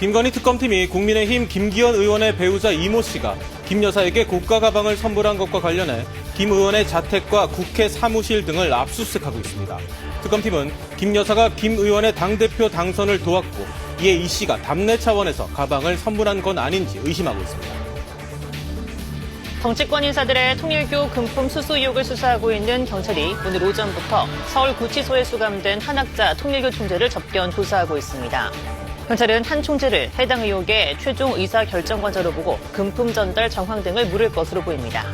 김건희 특검팀이 국민의힘 김기현 의원의 배우자 이모 씨가 김 여사에게 고가 가방을 선물한 것과 관련해 김 의원의 자택과 국회 사무실 등을 압수수색하고 있습니다. 특검팀은 김 여사가 김 의원의 당대표 당선을 도왔고 이에 이 씨가 답례 차원에서 가방을 선물한 건 아닌지 의심하고 있습니다. 정치권 인사들의 통일교 금품 수수 의혹을 수사하고 있는 경찰이 오늘 오전부터 서울구치소에 수감된 한학자 통일교 총재를 접견 조사하고 있습니다. 경찰은 한 총재를 해당 의혹의 최종 의사결정권자로 보고 금품 전달 정황 등을 물을 것으로 보입니다.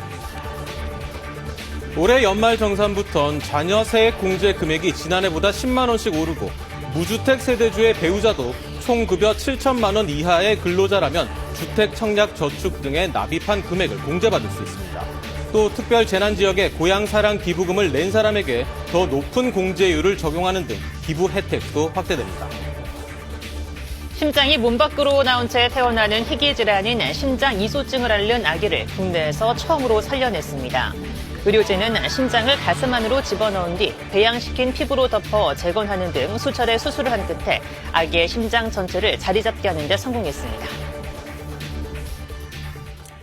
올해 연말정산부턴 자녀 세액 공제 금액이 지난해보다 10만 원씩 오르고 무주택 세대주의 배우자도 총 급여 7천만 원 이하의 근로자라면 주택 청약 저축 등에 납입한 금액을 공제받을 수 있습니다. 또 특별 재난지역에 고향사랑 기부금을 낸 사람에게 더 높은 공제율을 적용하는 등 기부 혜택도 확대됩니다. 심장이 몸 밖으로 나온 채 태어나는 희귀 질환인 심장 이소증을 앓는 아기를 국내에서 처음으로 살려냈습니다. 의료진은 심장을 가슴 안으로 집어넣은 뒤 배양시킨 피부로 덮어 재건하는 등 수차례 수술을 한 끝에 아기의 심장 전체를 자리 잡게 하는 데 성공했습니다.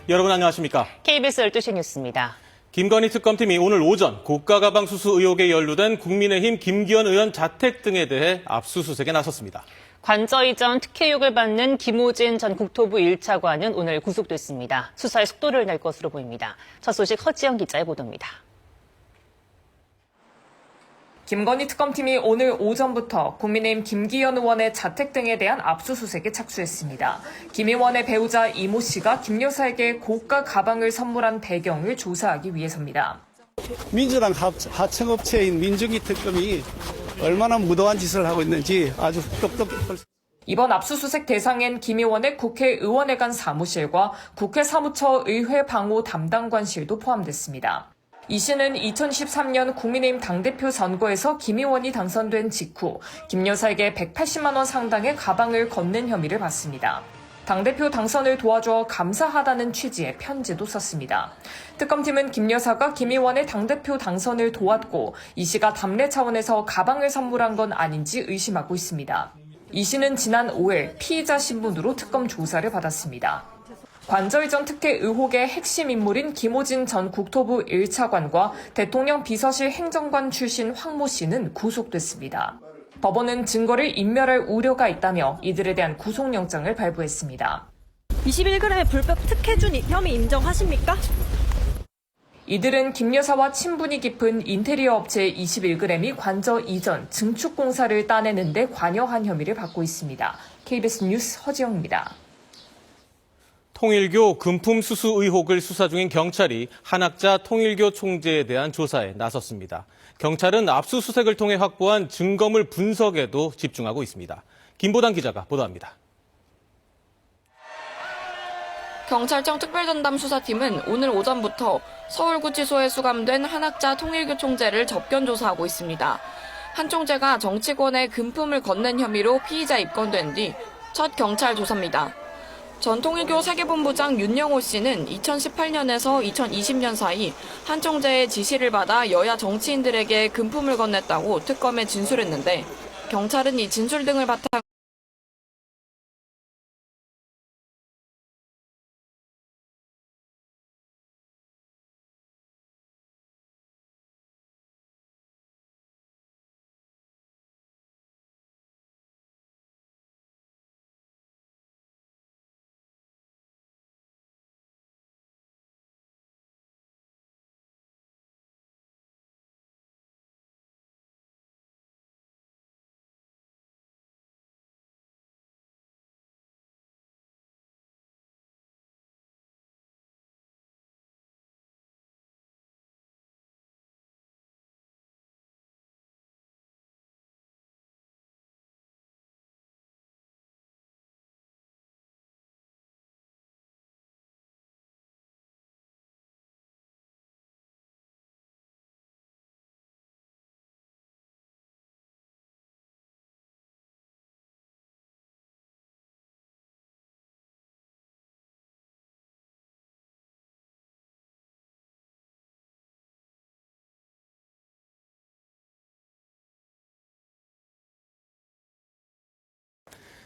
여러분 안녕하십니까? KBS 12시 뉴스입니다. 김건희 특검팀이 오늘 오전 고가 가방 수수 의혹에 연루된 국민의힘 김기현 의원 자택 등에 대해 압수수색에 나섰습니다. 관저 이전 특혜 의혹을 받는 김호진 전 국토부 1차관은 오늘 구속됐습니다. 수사에 속도를 낼 것으로 보입니다. 첫 소식 허지영 기자의 보도입니다. 김건희 특검팀이 오늘 오전부터 국민의힘 김기현 의원의 자택 등에 대한 압수수색에 착수했습니다. 김 의원의 배우자 이모 씨가 김 여사에게 고가 가방을 선물한 배경을 조사하기 위해서입니다. 민주당 하청업체인 민중기 특검이 얼마나 무도한 짓을 하고 있는지 아주 똑똑. 이번 압수수색 대상엔 김 의원의 국회의원회관 사무실과 국회 사무처 의회 방호 담당관실도 포함됐습니다. 이 씨는 2013년 국민의힘 당대표 선거에서 김 의원이 당선된 직후 김 여사에게 180만 원 상당의 가방을 건넨 혐의를 받습니다. 당대표 당선을 도와줘 감사하다는 취지의 편지도 썼습니다. 특검팀은 김 여사가 김 의원의 당대표 당선을 도왔고 이 씨가 답례 차원에서 가방을 선물한 건 아닌지 의심하고 있습니다. 이 씨는 지난 5일 피의자 신분으로 특검 조사를 받았습니다. 관저 이전 특혜 의혹의 핵심 인물인 김호진 전 국토부 1차관과 대통령 비서실 행정관 출신 황모 씨는 구속됐습니다. 법원은 증거를 인멸할 우려가 있다며 이들에 대한 구속영장을 발부했습니다. 21g의 불법 특혜준 혐의 인정하십니까? 이들은 김 여사와 친분이 깊은 인테리어 업체 21g이 관저 이전 증축 공사를 따내는 데 관여한 혐의를 받고 있습니다. KBS 뉴스 허지영입니다. 통일교 금품 수수 의혹을 수사 중인 경찰이 한학자 통일교 총재에 대한 조사에 나섰습니다. 경찰은 압수수색을 통해 확보한 증거물 분석에도 집중하고 있습니다. 김보단 기자가 보도합니다. 경찰청 특별전담 수사팀은 오늘 오전부터 서울구치소에 수감된 한학자 통일교 총재를 접견 조사하고 있습니다. 한 총재가 정치권에 금품을 건넨 혐의로 피의자 입건된 뒤 첫 경찰 조사입니다. 전 통일교 세계본부장 윤영호 씨는 2018년에서 2020년 사이 한 총재의 지시를 받아 여야 정치인들에게 금품을 건넸다고 특검에 진술했는데 경찰은 이 진술 등을 바탕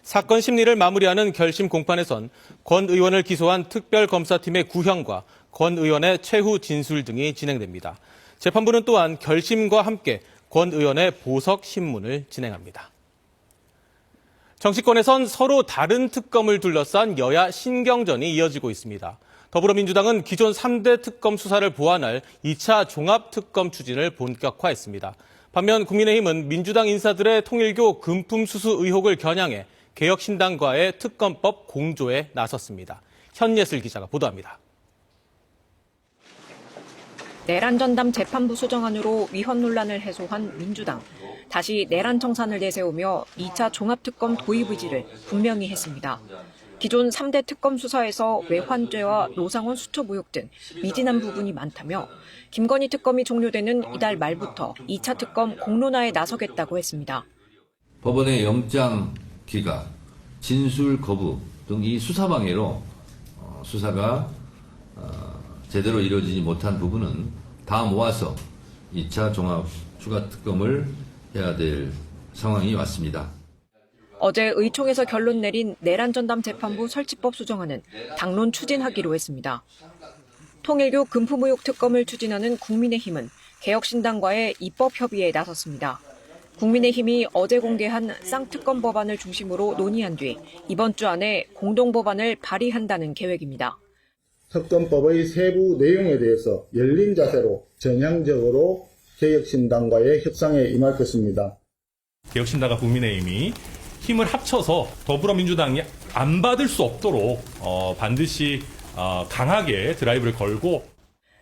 사건 심리를 마무리하는 결심 공판에선 권 의원을 기소한 특별검사팀의 구형과 권 의원의 최후 진술 등이 진행됩니다. 재판부는 또한 결심과 함께 권 의원의 보석 심문을 진행합니다. 정치권에선 서로 다른 특검을 둘러싼 여야 신경전이 이어지고 있습니다. 더불어민주당은 기존 3대 특검 수사를 보완할 2차 종합특검 추진을 본격화했습니다. 반면 국민의힘은 민주당 인사들의 통일교 금품 수수 의혹을 겨냥해 개혁신당과의 특검법 공조에 나섰습니다. 현예슬 기자가 보도합니다. 내란 전담 재판부 수정안으로 위헌 논란을 해소한 민주당. 다시 내란 청산을 내세우며 2차 종합특검 도입 의지를 분명히 했습니다. 기존 3대 특검 수사에서 외환죄와 노상원 수첩 의혹 등 미진한 부분이 많다며 김건희 특검이 종료되는 이달 말부터 2차 특검 공론화에 나서겠다고 했습니다. 법원의 영장 기각, 진술 거부 등 이 수사 방해로 수사가 제대로 이루어지지 못한 부분은 다 모아서 2차 종합 추가 특검을 해야 될 상황이 왔습니다. 어제 의총에서 결론 내린 내란 전담 재판부 설치법 수정안은 당론 추진하기로 했습니다. 통일교 금품 의혹 특검을 추진하는 국민의힘은 개혁신당과의 입법 협의에 나섰습니다. 국민의힘이 어제 공개한 쌍특검 법안을 중심으로 논의한 뒤 이번 주 안에 공동법안을 발의한다는 계획입니다. 특검법의 세부 내용에 대해서 열린 자세로 전향적으로 개혁신당과의 협상에 임할 것입니다. 개혁신당과 국민의힘이 힘을 합쳐서 더불어민주당이 안 받을 수 없도록 반드시 강하게 드라이브를 걸고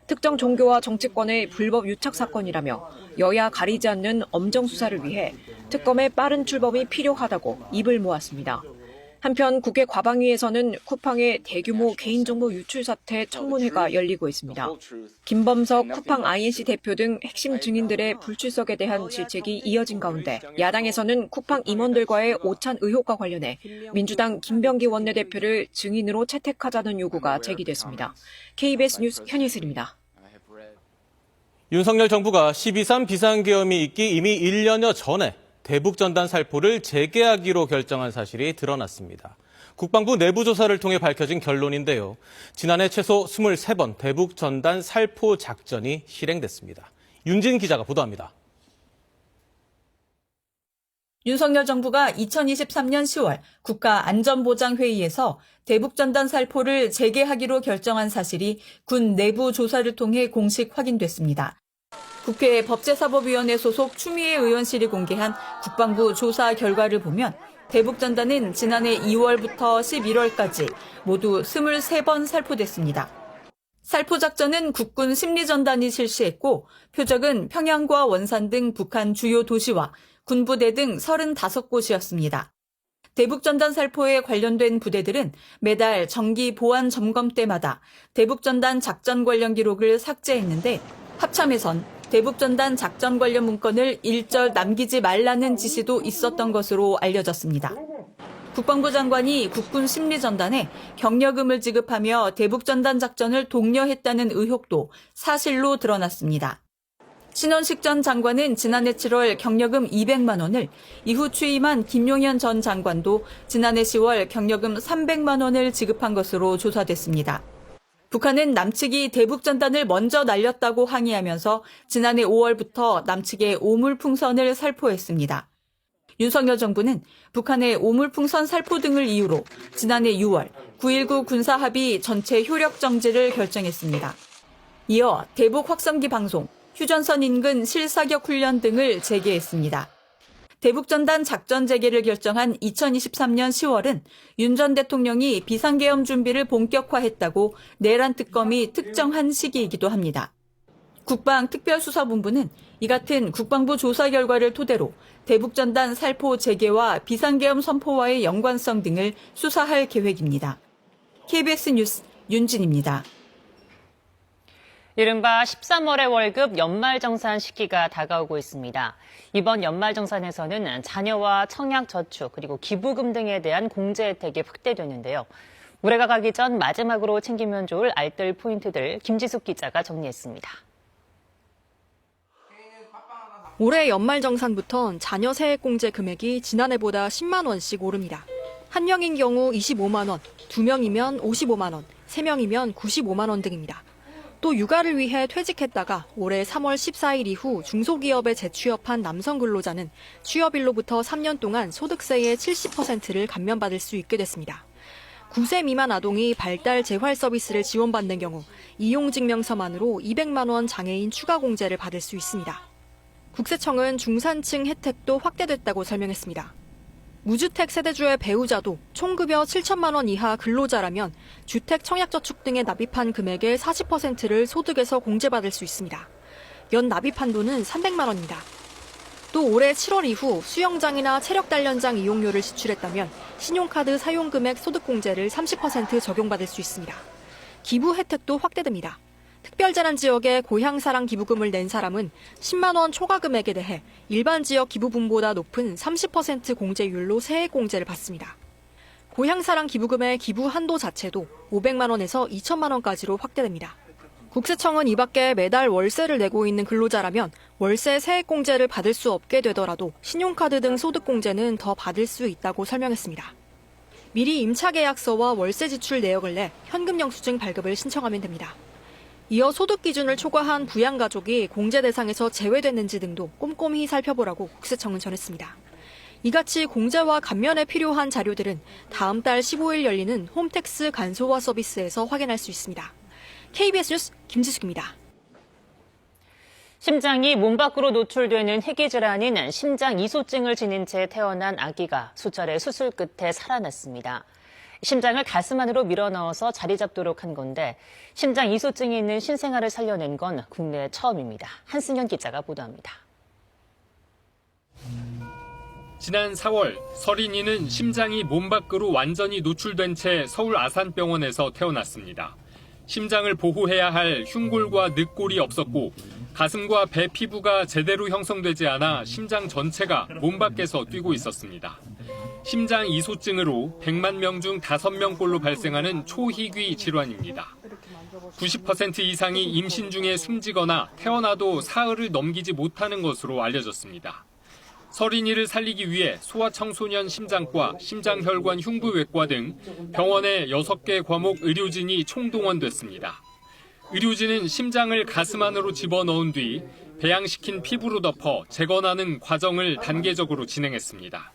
특정 종교와 정치권의 불법 유착 사건이라며 여야 가리지 않는 엄정 수사를 위해 특검의 빠른 출범이 필요하다고 입을 모았습니다. 한편 국회 과방위에서는 쿠팡의 대규모 개인정보 유출 사태 청문회가 열리고 있습니다. 김범석 쿠팡 INC 대표 등 핵심 증인들의 불출석에 대한 질책이 이어진 가운데 야당에서는 쿠팡 임원들과의 오찬 의혹과 관련해 민주당 김병기 원내대표를 증인으로 채택하자는 요구가 제기됐습니다. KBS 뉴스 현예슬입니다. 윤석열 정부가 12.3 비상계엄이 있기 이미 1년여 전에 대북전단 살포를 재개하기로 결정한 사실이 드러났습니다. 국방부 내부 조사를 통해 밝혀진 결론인데요. 지난해 최소 23번 대북전단 살포 작전이 실행됐습니다. 윤진 기자가 보도합니다. 윤석열 정부가 2023년 10월 국가안전보장회의에서 대북전단 살포를 재개하기로 결정한 사실이 군 내부 조사를 통해 공식 확인됐습니다. 국회 법제사법위원회 소속 추미애 의원실이 공개한 국방부 조사 결과를 보면 대북전단은 지난해 2월부터 11월까지 모두 23번 살포됐습니다. 살포작전은 국군 심리전단이 실시했고 표적은 평양과 원산 등 북한 주요 도시와 군부대 등 35곳이었습니다. 대북전단 살포에 관련된 부대들은 매달 정기 보안 점검 때마다 대북전단 작전 관련 기록을 삭제했는데 합참에선 대북전단 작전 관련 문건을 일절 남기지 말라는 지시도 있었던 것으로 알려졌습니다. 국방부 장관이 국군 심리전단에 격려금을 지급하며 대북전단 작전을 독려했다는 의혹도 사실로 드러났습니다. 신원식 전 장관은 지난해 7월 격려금 200만 원을, 이후 취임한 김용현 전 장관도 지난해 10월 격려금 300만 원을 지급한 것으로 조사됐습니다. 북한은 남측이 대북전단을 먼저 날렸다고 항의하면서 지난해 5월부터 남측의 오물풍선을 살포했습니다. 윤석열 정부는 북한의 오물풍선 살포 등을 이유로 지난해 6월 9.19 군사합의 전체 효력 정지를 결정했습니다. 이어 대북 확성기 방송, 휴전선 인근 실사격 훈련 등을 재개했습니다. 대북전단 작전 재개를 결정한 2023년 10월은 윤 전 대통령이 비상계엄 준비를 본격화했다고 내란 특검이 특정한 시기이기도 합니다. 국방특별수사본부는 이 같은 국방부 조사 결과를 토대로 대북전단 살포 재개와 비상계엄 선포와의 연관성 등을 수사할 계획입니다. KBS 뉴스 윤진입니다. 이른바 13월의 월급 연말정산 시기가 다가오고 있습니다. 이번 연말정산에서는 자녀와 청약저축 그리고 기부금 등에 대한 공제 혜택이 확대되는데요. 올해가 가기 전 마지막으로 챙기면 좋을 알뜰 포인트들 김지숙 기자가 정리했습니다. 올해 연말정산부턴 자녀 세액공제 금액이 지난해보다 10만 원씩 오릅니다. 1명인 경우 25만 원, 2명이면 55만 원, 3명이면 95만 원 등입니다. 또 육아를 위해 퇴직했다가 올해 3월 14일 이후 중소기업에 재취업한 남성 근로자는 취업일로부터 3년 동안 소득세의 70%를 감면받을 수 있게 됐습니다. 9세 미만 아동이 발달 재활 서비스를 지원받는 경우 이용증명서만으로 200만 원 장애인 추가 공제를 받을 수 있습니다. 국세청은 중산층 혜택도 확대됐다고 설명했습니다. 무주택 세대주의 배우자도 총급여 7천만 원 이하 근로자라면 주택 청약저축 등에 납입한 금액의 40%를 소득에서 공제받을 수 있습니다. 연 납입 한도는 300만 원입니다. 또 올해 7월 이후 수영장이나 체력단련장 이용료를 지출했다면 신용카드 사용금액 소득공제를 30% 적용받을 수 있습니다. 기부 혜택도 확대됩니다. 특별재난 지역에 고향사랑 기부금을 낸 사람은 10만 원 초과 금액에 대해 일반 지역 기부분보다 높은 30% 공제율로 세액 공제를 받습니다. 고향사랑 기부금의 기부 한도 자체도 500만 원에서 2천만 원까지로 확대됩니다. 국세청은 이 밖에 매달 월세를 내고 있는 근로자라면 월세 세액 공제를 받을 수 없게 되더라도 신용카드 등 소득 공제는 더 받을 수 있다고 설명했습니다. 미리 임차 계약서와 월세 지출 내역을 내 현금 영수증 발급을 신청하면 됩니다. 이어 소득 기준을 초과한 부양가족이 공제 대상에서 제외됐는지 등도 꼼꼼히 살펴보라고 국세청은 전했습니다. 이같이 공제와 감면에 필요한 자료들은 다음 달 15일 열리는 홈택스 간소화 서비스에서 확인할 수 있습니다. KBS 뉴스 김지숙입니다. 심장이 몸 밖으로 노출되는 희귀 질환인 심장 이소증을 지닌 채 태어난 아기가 수차례 수술 끝에 살아났습니다. 심장을 가슴 안으로 밀어넣어서 자리 잡도록 한 건데 심장 이소증이 있는 신생아를 살려낸 건 국내 처음입니다. 한승현 기자가 보도합니다. 지난 4월 서린이는 심장이 몸 밖으로 완전히 노출된 채 서울 아산병원에서 태어났습니다. 심장을 보호해야 할 흉골과 늑골이 없었고 가슴과 배 피부가 제대로 형성되지 않아 심장 전체가 몸 밖에서 뛰고 있었습니다. 심장 이소증으로 100만 명 중 5명꼴로 발생하는 초희귀 질환입니다. 90% 이상이 임신 중에 숨지거나 태어나도 사흘을 넘기지 못하는 것으로 알려졌습니다. 서린이를 살리기 위해 소아청소년 심장과 심장혈관 흉부외과 등 병원의 6개 과목 의료진이 총동원됐습니다. 의료진은 심장을 가슴 안으로 집어넣은 뒤 배양시킨 피부로 덮어 재건하는 과정을 단계적으로 진행했습니다.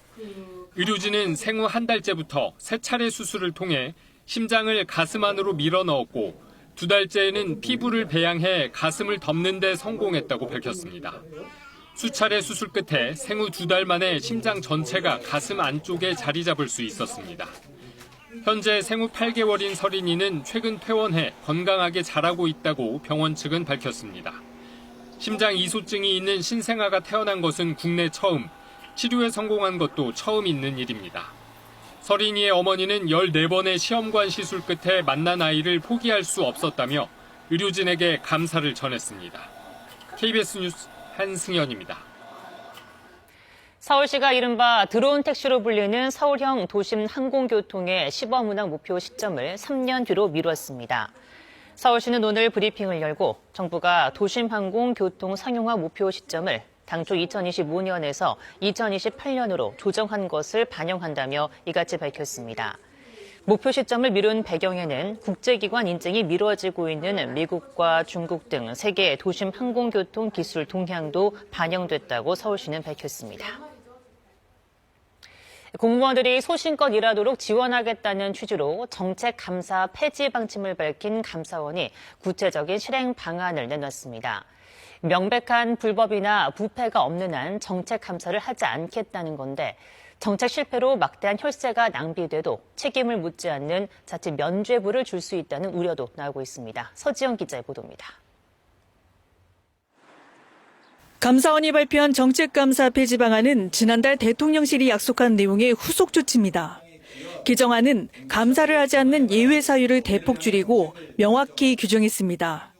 의료진은 생후 한 달째부터 3차례 수술을 통해 심장을 가슴 안으로 밀어넣었고 2달째에는 피부를 배양해 가슴을 덮는 데 성공했다고 밝혔습니다. 수차례 수술 끝에 생후 2달 만에 심장 전체가 가슴 안쪽에 자리 잡을 수 있었습니다. 현재 생후 8개월인 서린이는 최근 퇴원해 건강하게 자라고 있다고 병원 측은 밝혔습니다. 심장 이소증이 있는 신생아가 태어난 것은 국내 처음, 치료에 성공한 것도 처음 있는 일입니다. 서린이의 어머니는 14번의 시험관 시술 끝에 만난 아이를 포기할 수 없었다며 의료진에게 감사를 전했습니다. KBS 뉴스 한승현입니다. 서울시가 이른바 드론 택시로 불리는 서울형 도심 항공교통의 시범운항 목표 시점을 3년 뒤로 미뤘습니다. 서울시는 오늘 브리핑을 열고 정부가 도심 항공교통 상용화 목표 시점을 당초 2025년에서 2028년으로 조정한 것을 반영한다며 이같이 밝혔습니다. 목표 시점을 미룬 배경에는 국제기관 인증이 미뤄지고 있는 미국과 중국 등 세계 도심 항공교통 기술 동향도 반영됐다고 서울시는 밝혔습니다. 공무원들이 소신껏 일하도록 지원하겠다는 취지로 정책 감사 폐지 방침을 밝힌 감사원이 구체적인 실행 방안을 내놨습니다. 명백한 불법이나 부패가 없는 한 정책 감사를 하지 않겠다는 건데 정책 실패로 막대한 혈세가 낭비돼도 책임을 묻지 않는 자칫 면죄부를 줄 수 있다는 우려도 나오고 있습니다. 서지영 기자의 보도입니다. 감사원이 발표한 정책감사 폐지 방안은 지난달 대통령실이 약속한 내용의 후속 조치입니다. 개정안은 감사를 하지 않는 예외 사유를 대폭 줄이고 명확히 규정했습니다.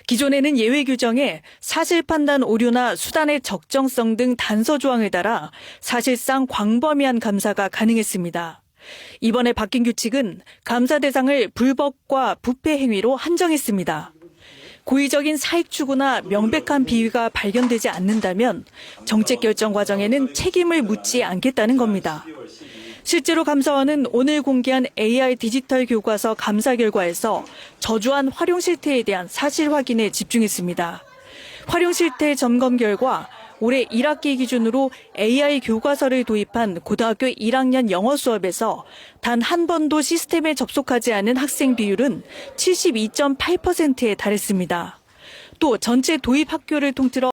기존에는 예외 규정에 사실 판단 오류나 수단의 적정성 등 단서 조항을 따라 사실상 광범위한 감사가 가능했습니다. 이번에 바뀐 규칙은 감사 대상을 불법과 부패 행위로 한정했습니다. 고의적인 사익 추구나 명백한 비위가 발견되지 않는다면 정책 결정 과정에는 책임을 묻지 않겠다는 겁니다. 실제로 감사원은 오늘 공개한 AI 디지털 교과서 감사 결과에서 저조한 활용 실태에 대한 사실 확인에 집중했습니다. 활용 실태 점검 결과 올해 1학기 기준으로 AI 교과서를 도입한 고등학교 1학년 영어 수업에서 단 한 번도 시스템에 접속하지 않은 학생 비율은 72.8%에 달했습니다. 또 전체 도입 학교를 통틀어